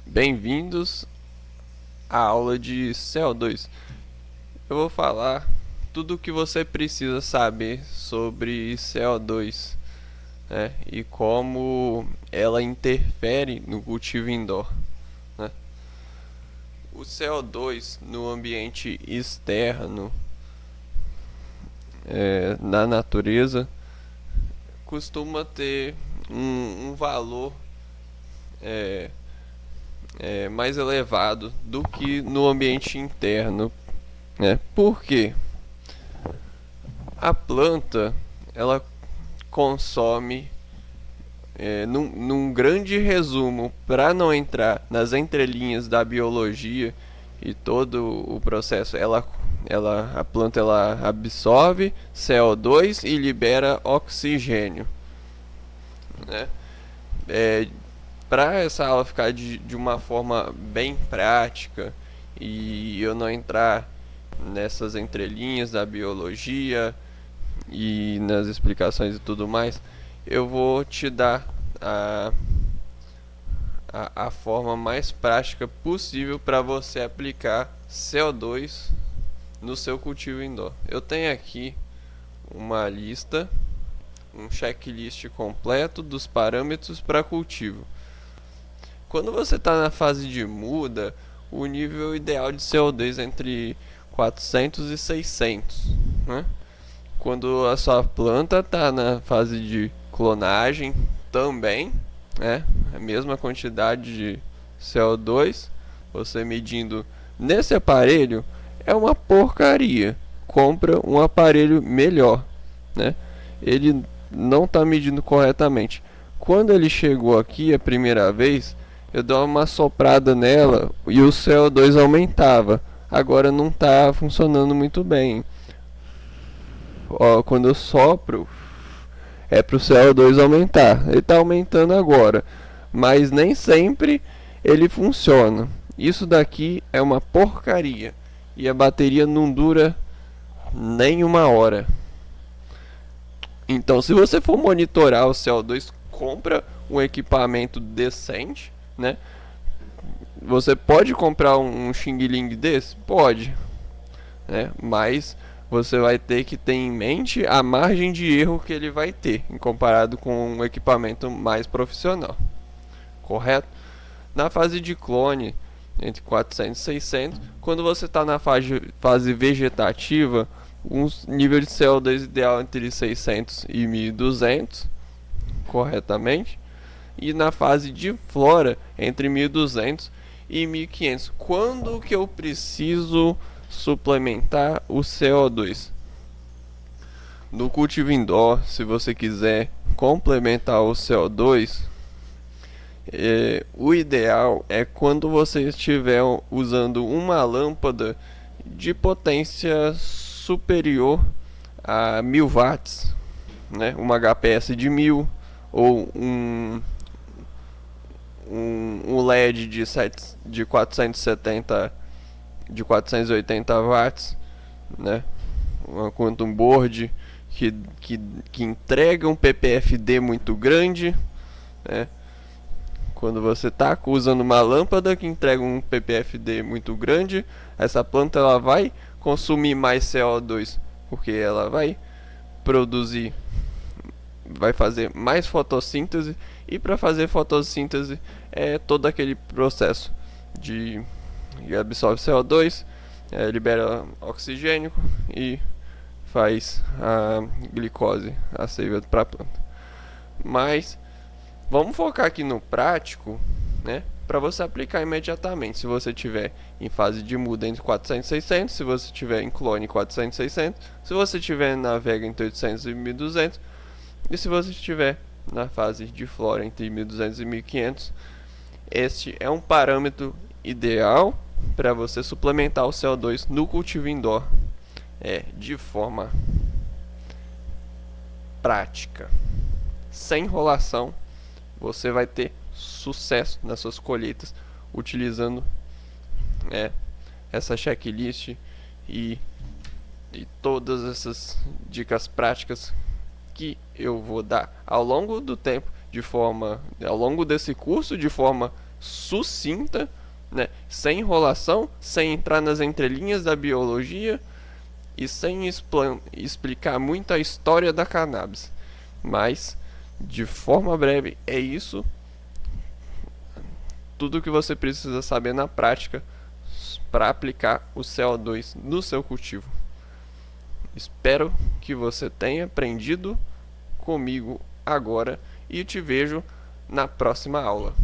Bem-vindos à aula de CO2. Eu vou falar tudo o que você precisa saber sobre CO2, né, e como ela interfere no cultivo indoor, né. O CO2 no ambiente externo, na natureza, costuma ter um valor é, mais elevado do que no ambiente interno, né? Por quê? A planta ela consome, num grande resumo, para não entrar nas entrelinhas da biologia e todo o processo, a planta ela absorve CO2 e libera oxigênio, né? É, para essa aula ficar de uma forma bem prática e eu não entrar nessas entrelinhas da biologia e nas explicações e tudo mais, eu vou te dar a forma mais prática possível para você aplicar CO2 no seu cultivo indoor. Eu tenho aqui uma lista, um checklist completo dos parâmetros para cultivo. Quando você está na fase de muda, o nível ideal de CO2 é entre 400 e 600, né? Quando a sua planta está na fase de clonagem, também, né, a mesma quantidade de CO2, você medindo nesse aparelho é uma porcaria. Compra um aparelho melhor, né? Ele não está medindo corretamente. Quando ele chegou aqui a primeira vez, eu dei uma soprada nela e o CO2 aumentava. Agora não está funcionando muito bem. Ó, quando eu sopro, é para o CO2 aumentar. Ele está aumentando agora, mas nem sempre ele funciona. Isso daqui é uma porcaria e a bateria não dura nem uma hora. Então, se você for monitorar o CO2, compra um equipamento decente, né? Você pode comprar um Xing Ling desse? Pode, né? Mas você vai ter que ter em mente a margem de erro que ele vai ter em comparado com um equipamento mais profissional, correto? Na fase de clone, entre 400 e 600, quando você está na fase vegetativa, um nível de CO2 ideal entre 600 e 1200, corretamente, e na fase de flora, entre 1200 e 1500. Quando que eu preciso suplementar o CO2? No cultivo indoor, se você quiser complementar o CO2, o ideal é quando você estiver usando uma lâmpada de potência superior a 1000 watts, né? Uma HPS de 1000 ou um LED de 470 de 480 watts, né? Uma Quantum Board que entrega um ppfd muito grande, né? Quando você está usando uma lâmpada que entrega um ppfd muito grande, essa planta ela vai consumir mais CO2 porque ela vai produzir, vai fazer mais fotossíntese, e para fazer fotossíntese é todo aquele processo de absorve CO2, libera oxigênio e faz a glicose, a seiva para a planta. Mas vamos focar aqui no prático, né? Para você aplicar imediatamente. Se você estiver em fase de muda entre 400 e 600, se você estiver em clone 400 e 600, se você estiver na vega entre 800 e 1200, e se você estiver na fase de flora entre 1200 e 1500, este é um parâmetro ideal para você suplementar o CO2 no cultivo indoor, de forma prática, sem enrolação. Você vai ter sucesso nas suas colheitas utilizando essa checklist e todas essas dicas práticas que eu vou dar ao longo do tempo, ao longo desse curso, de forma sucinta, né, sem enrolação, sem entrar nas entrelinhas da biologia e sem explicar muito a história da cannabis. Mas, de forma breve, é isso. Tudo que você precisa saber na prática para aplicar o CO2 no seu cultivo. Espero que você tenha aprendido comigo agora e te vejo na próxima aula.